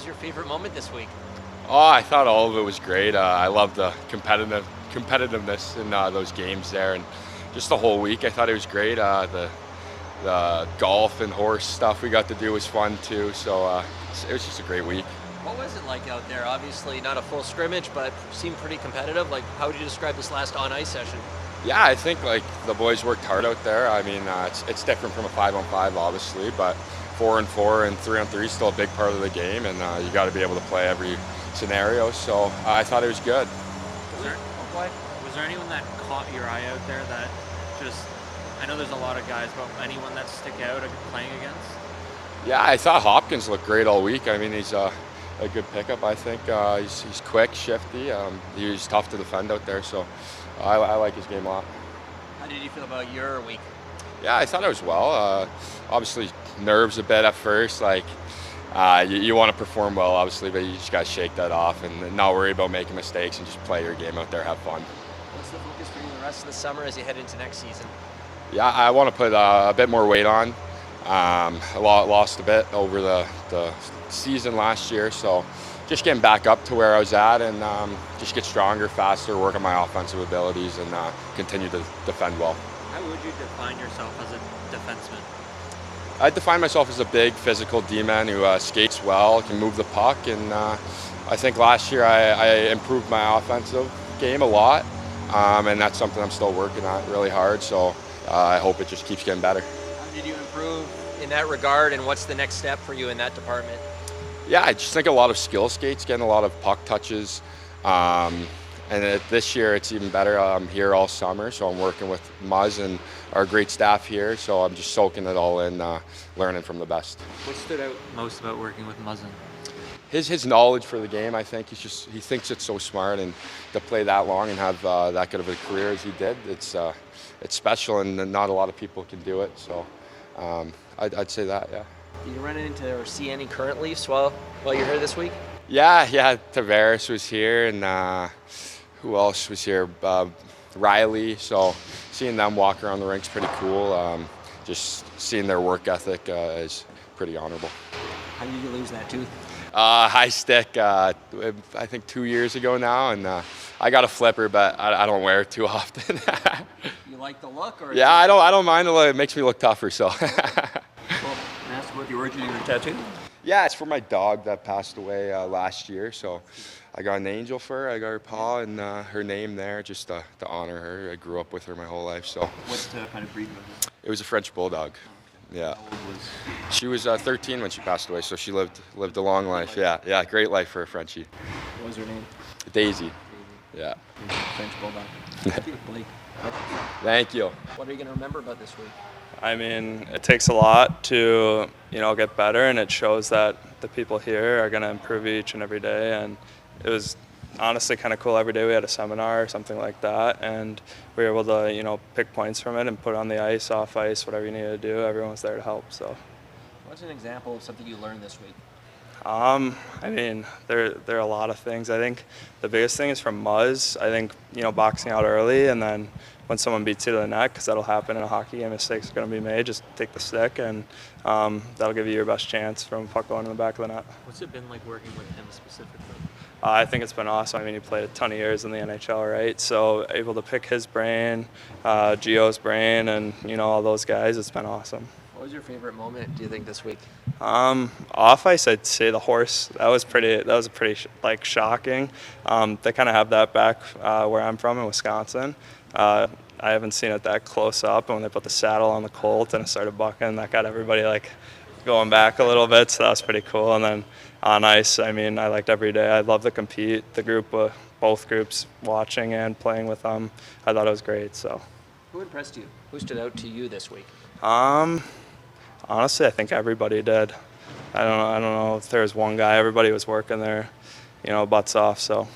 was your favorite moment this week? Oh, I thought all of it was great. I love the competitiveness in those games there, and just the whole week. I thought it was great. The golf and horse stuff we got to do was fun too. So it was just a great week. What was it like out there? Obviously not a full scrimmage, but seemed pretty competitive. Like, how would you describe this last on-ice session? Yeah, I think like the boys worked hard out there. I mean, it's different from a 5-on-5, obviously, but 4-on-4 and 3-on-3 is still a big part of the game, and you got to be able to play every scenario. So I thought it was good. Was there anyone that caught your eye out there that just, I know there's a lot of guys, but anyone that stick out playing against? Yeah, I thought Hopkins looked great all week. I mean, he's a good pickup, I think. He's quick, shifty. He's tough to defend out there, so I like his game a lot. How did you feel about your week? Yeah, I thought it was well. Obviously, nerves a bit at first. Like, you want to perform well, obviously, but you just got to shake that off and not worry about making mistakes and just play your game out there, have fun. What's the focus for you the rest of the summer as you head into next season? Yeah, I want to put a bit more weight on. I lost a bit over the season last year, so just getting back up to where I was at and just get stronger, faster, work on my offensive abilities, and continue to defend well. How would you define yourself as a defenseman? I define myself as a big physical D-man who skates well, can move the puck, and I think last year I improved my offensive game a lot, and that's something I'm still working on really hard, so I hope it just keeps getting better. How did you improve in that regard, and what's the next step for you in that department? Yeah, I just think a lot of skill skates, getting a lot of puck touches, and this year it's even better. I'm here all summer, so I'm working with Muzz and our great staff here, so I'm just soaking it all in, learning from the best. What stood out most about working with Muzzin? His knowledge for the game, I think, he thinks it's so smart, and to play that long and have that good of a career as he did, it's special, and not a lot of people can do it, so I'd say that, yeah. Did you run into or see any current Leafs while you're here this week? Yeah, Tavares was here, and who else was here? Riley. So seeing them walk around the rink's pretty cool. Just seeing their work ethic is pretty honorable. How did you lose that tooth? High stick, I think 2 years ago now, and I got a flipper, but I don't wear it too often. You like the look? Or yeah, I don't mind the look. It makes me look tougher, so. Well, can I ask about the origin of your tattoo? Yeah, it's for my dog that passed away last year, so I got an angel for her. I got her paw and her name there just to honor her. I grew up with her my whole life, so. What kind of breed was it? It was a French bulldog. Yeah. How old was? She was 13 when she passed away, so she lived a long life. Yeah, great life for a Frenchie. What was her name? Daisy. Yeah. French bulldog. Blake. Thank you. What are you going to remember about this week? I mean, it takes a lot to, get better, and it shows that the people here are going to improve each and every day. And it was honestly kind of cool. Every day we had a seminar or something like that, and we were able to, pick points from it and put it on the ice, off ice, whatever you needed to do. Everyone was there to help. So. What's an example of something you learned this week? I mean, there are a lot of things. I think the biggest thing is from Muzz. I think, boxing out early, and then when someone beats you to the net, because that'll happen in a hockey game, mistakes are going to be made, just take the stick, and that'll give you your best chance from puck going in the back of the net. What's it been like working with him specifically? I think it's been awesome. I mean, he played a ton of years in the NHL, right? So able to pick his brain, Gio's brain, and, all those guys, it's been awesome. What was your favorite moment, do you think, this week? Off ice, I'd say the horse. That was pretty shocking. They kind of have that back where I'm from in Wisconsin. I haven't seen it that close up, and when they put the saddle on the colt and it started bucking, that got everybody going back a little bit, so that was pretty cool. And then on ice, I mean, I liked every day. I love to compete. The group, both groups, watching and playing with them, I thought it was great. So. Who impressed you? Who stood out to you this week? Honestly, I think everybody did. I don't know if there was one guy. Everybody was working their, butts off. So.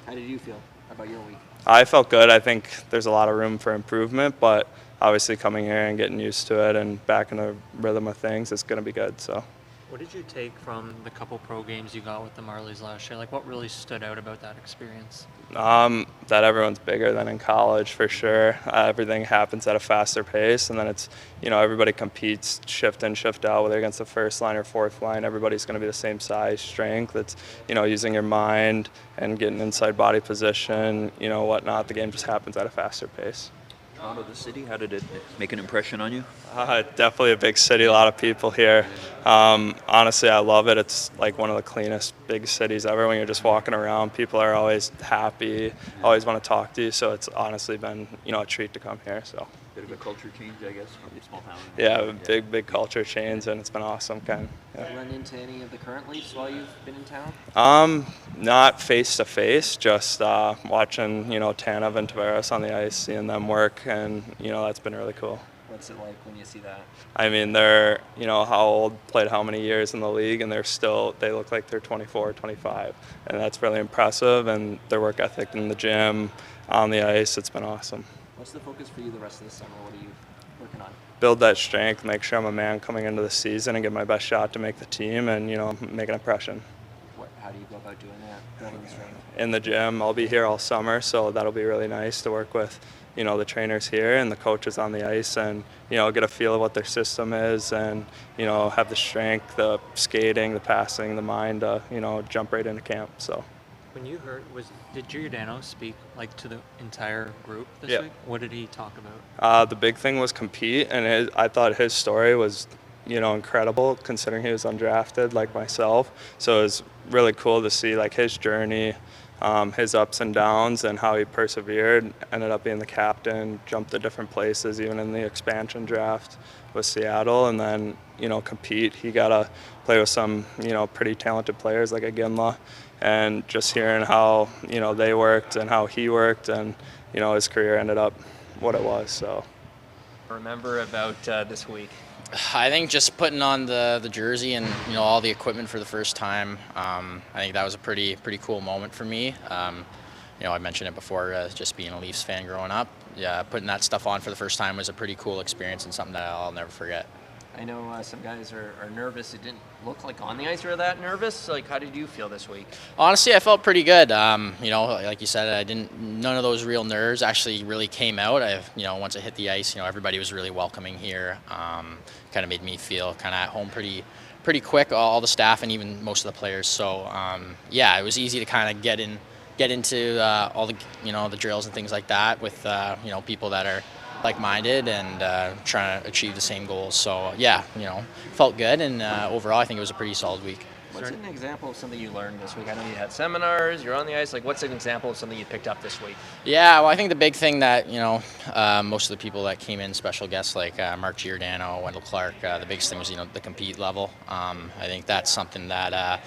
How did you feel about your week? I felt good. I think there's a lot of room for improvement, but obviously coming here and getting used to it and back in the rhythm of things, it's going to be good. So. What did you take from the couple pro games you got with the Marlies last year? Like, what really stood out about that experience? That everyone's bigger than in college for sure. Everything happens at a faster pace, and then it's, everybody competes shift in, shift out, whether against the first line or fourth line. Everybody's going to be the same size, strength. It's, using your mind and getting inside body position, whatnot. The game just happens at a faster pace. Toronto, the city, how did it make an impression on you? Definitely a big city, a lot of people here. Honestly, I love it. It's like one of the cleanest big cities ever. When you're just walking around, people are always happy, always want to talk to you. So it's honestly been, a treat to come here. So. Bit of a culture change, I guess, from a small town. Yeah, big culture change, and it's been awesome. Have you run into any of the current Leafs while you've been in town? Not face to face, just watching, Tanev and Tavares on the ice, seeing them work, and that's been really cool. What's it like when you see that? I mean, they're, how old, played how many years in the league, and they look like they're 24, 25, and that's really impressive. And their work ethic in the gym, on the ice, it's been awesome. What's the focus for you the rest of the summer? What are you working on? Build that strength, make sure I'm a man coming into the season and give my best shot to make the team and, make an impression. How do you go about doing that, building strength? In the gym. I'll be here all summer, so that'll be really nice to work with, the trainers here and the coaches on the ice and, get a feel of what their system is and, have the strength, the skating, the passing, the mind, jump right into camp, so. When you heard, did Giordano speak to the entire group this week? What did he talk about? The big thing was compete, and I thought his story was, incredible considering he was undrafted like myself. So it was really cool to see his journey, his ups and downs, and how he persevered. Ended up being the captain, jumped to different places, even in the expansion draft with Seattle, and then compete. He got to play with some pretty talented players like a Ginla. And just hearing how, they worked and how he worked and, his career ended up what it was, so. Remember about this week? I think just putting on the jersey and, all the equipment for the first time, I think that was a pretty cool moment for me. I mentioned it before, just being a Leafs fan growing up. Yeah, putting that stuff on for the first time was a pretty cool experience and something that I'll never forget. I know some guys are nervous. It didn't look like on the ice you were that nervous. How did you feel this week? Honestly, I felt pretty good. Like you said, none of those real nerves actually really came out. Once I hit the ice, everybody was really welcoming here. Kind of made me feel kind of at home pretty quick, all the staff and even most of the players. So, it was easy to kind of get into all the, the drills and things like that with, people that are like-minded and trying to achieve the same goals. So felt good, and overall I think it was a pretty solid week. What's an example of something you learned this week? I know you had seminars, you're on the ice. What's an example of something you picked up this week? Yeah, well, I think the big thing that, most of the people that came in, special guests like Mark Giordano, Wendell Clark, the biggest thing was, the compete level. I think that's something that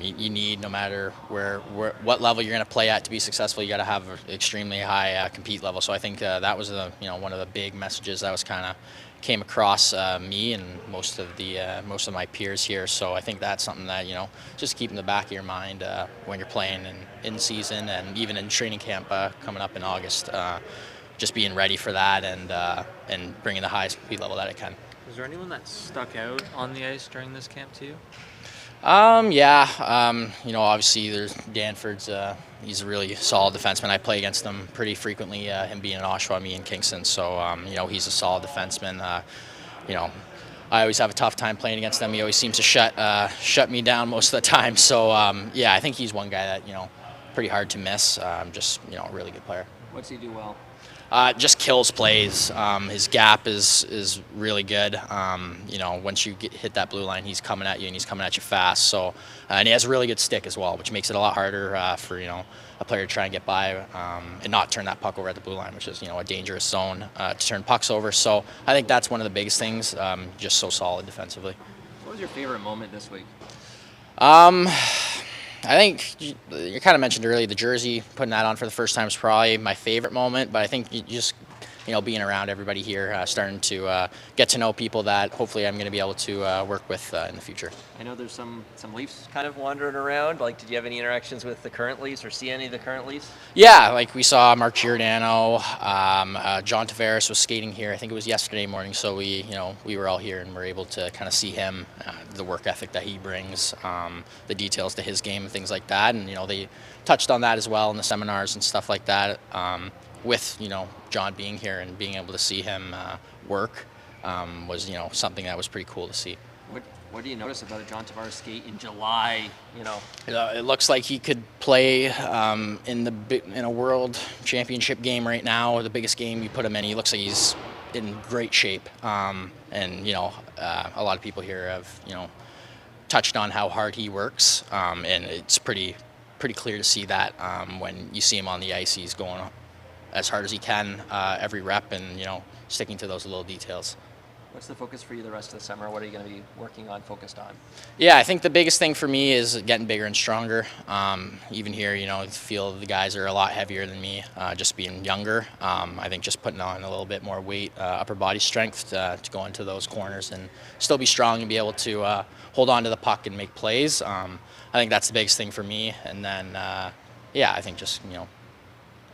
you need no matter what level you're going to play at to be successful. You got to have an extremely high compete level. So I think that was one of the big messages that was kind of came across me and most of my peers here. So I think that's something that just keep in the back of your mind when you're playing in season and even in training camp coming up in August. Just being ready for that and bringing the highest compete level that I can. Was there anyone that stuck out on the ice during this camp to you? Obviously there's Danford's, he's a really solid defenseman. I play against him pretty frequently, him being in Oshawa, me in Kingston. So, he's a solid defenseman. I always have a tough time playing against him. He always seems to shut me down most of the time. So, I think he's one guy that, pretty hard to miss. Just, a really good player. What's he do well? Just kills plays. His gap is really good. Once you hit that blue line, he's coming at you and he's coming at you fast. So, and he has a really good stick as well, which makes it a lot harder for a player to try and get by and not turn that puck over at the blue line, which is a dangerous zone to turn pucks over. So I think that's one of the biggest things. Just so solid defensively. What was your favorite moment this week? I think you kind of mentioned earlier the jersey, putting that on for the first time is probably my favorite moment, but I think you just being around everybody here, starting to get to know people that hopefully I'm going to be able to work with in the future. I know there's some Leafs kind of wandering around. Like, did you have any interactions with the current Leafs or see any of the current Leafs? Yeah, like we saw Mark Giordano, John Tavares was skating here. I think it was yesterday morning, so we were all here and were able to kind of see him, the work ethic that he brings, the details to his game and things like that. And they touched on that as well in the seminars and stuff like that. With John being here and being able to see him work was something that was pretty cool to see. What do you notice about a John Tavares skate in July? It looks like he could play in a world championship game right now, or the biggest game you put him in. He looks like he's in great shape, and a lot of people here have touched on how hard he works, and it's pretty clear to see that when you see him on the ice, he's going as hard as he can every rep, and sticking to those little details. What's the focus for you the rest of the summer? What are you going to be working on, focused on? Yeah, I think the biggest thing for me is getting bigger and stronger. Even here, I feel the guys are a lot heavier than me, just being younger. I think just putting on a little bit more weight, upper body strength to go into those corners and still be strong and be able to hold on to the puck and make plays. I think that's the biggest thing for me. And then, I think just,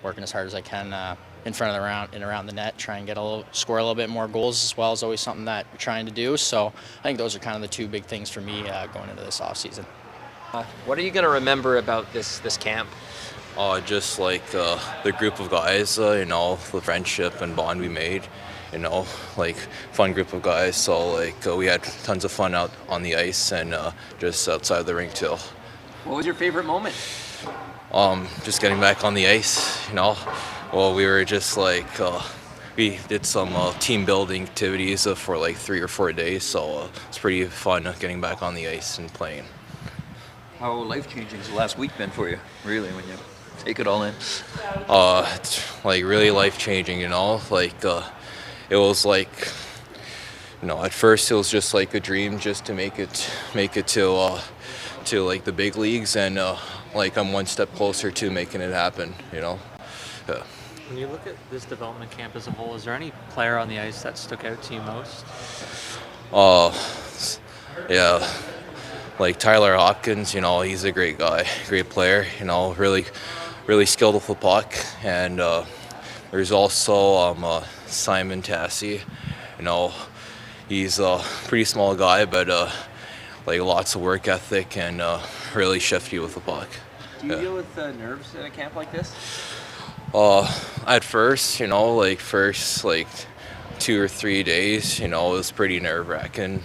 working as hard as I can in front of the round and around the net, try and score a little bit more goals as well is always something that we're trying to do. So I think those are kind of the two big things for me going into this off season. What are you going to remember about this camp? Just like the group of guys, the friendship and bond we made, like fun group of guys. So we had tons of fun out on the ice and just outside the rink too. What was your favorite moment? Just getting back on the ice, Well, we were just we did some team building activities for 3 or 4 days, so it's pretty fun getting back on the ice and playing. How life-changing has the last week been for you, really, when you take it all in? It's really life-changing, it was at first it was just a dream just to make it to the big leagues, and I'm one step closer to making it happen, Yeah. When you look at this development camp as a whole, is there any player on the ice that stuck out to you most? Yeah, Tyler Hopkins, he's a great guy, great player, really skilled with the puck. And there's also Simon Tassi, he's a pretty small guy, but lots of work ethic and really shifty with the puck. Do you deal with nerves at a camp like this? At first, first 2 or 3 days, it was pretty nerve-wracking,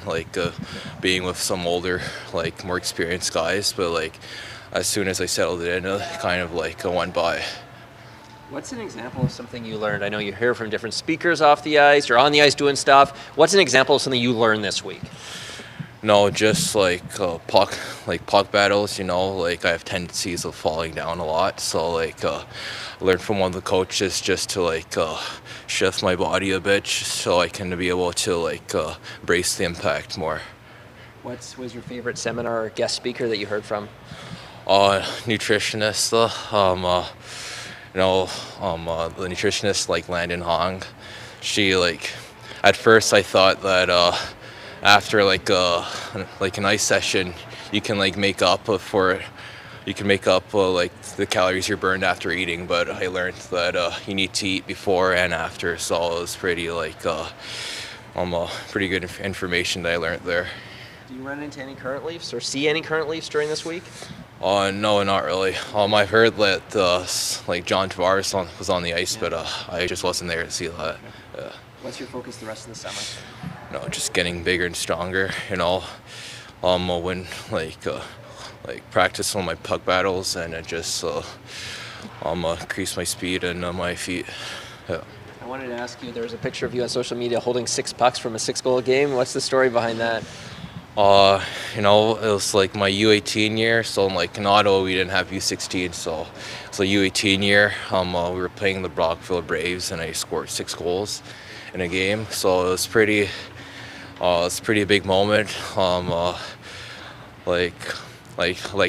being with some older, more experienced guys. But as soon as I settled in, it kind of went by. What's an example of something you learned? I know you hear from different speakers off the ice or on the ice doing stuff. What's an example of something you learned this week? No, just puck battles, I have tendencies of falling down a lot. So I learned from one of the coaches just to shift my body a bit so I can be able to brace the impact more. What was your favorite seminar or guest speaker that you heard from? Nutritionist, the nutritionist Landon Hong. She at first I thought that after an ice session, you can make up the calories you burned after eating. But I learned that you need to eat before and after, so it was pretty pretty good information that I learned there. Do you run into any current Leafs or see any current Leafs during this week? No, not really. I've heard that John Tavares was on the ice, but I just wasn't there to see that. What's your focus the rest of the summer? Just getting bigger and stronger. Win practice on my puck battles and just increase my speed and my feet. Yeah. I wanted to ask you, there was a picture of you on social media holding 6 pucks from a 6-goal game. What's the story behind that? It was my U18 year, so in Ottawa we didn't have U16, so it's a U18 year. We were playing the Brockville Braves and I scored 6 goals in a game, so it was pretty big moment. I'd like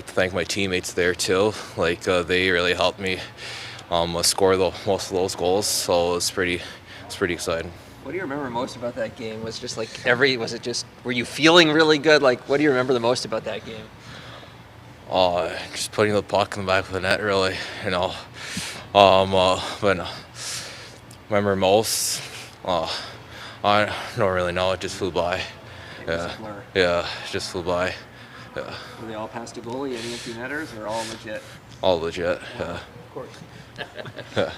to thank my teammates there too. They really helped me score most of those goals, so it was pretty it's pretty exciting. What do you remember most about that game? Was just like were you feeling really good? Like, what do you remember the most about that game? Just putting the puck in the back of the net, really. But remember most? I don't really know. It just flew by. It was a blur. Yeah, it just flew by. Yeah, Were they all past a goalie, any empty netters, or all legit? all legit. Yeah. Of course.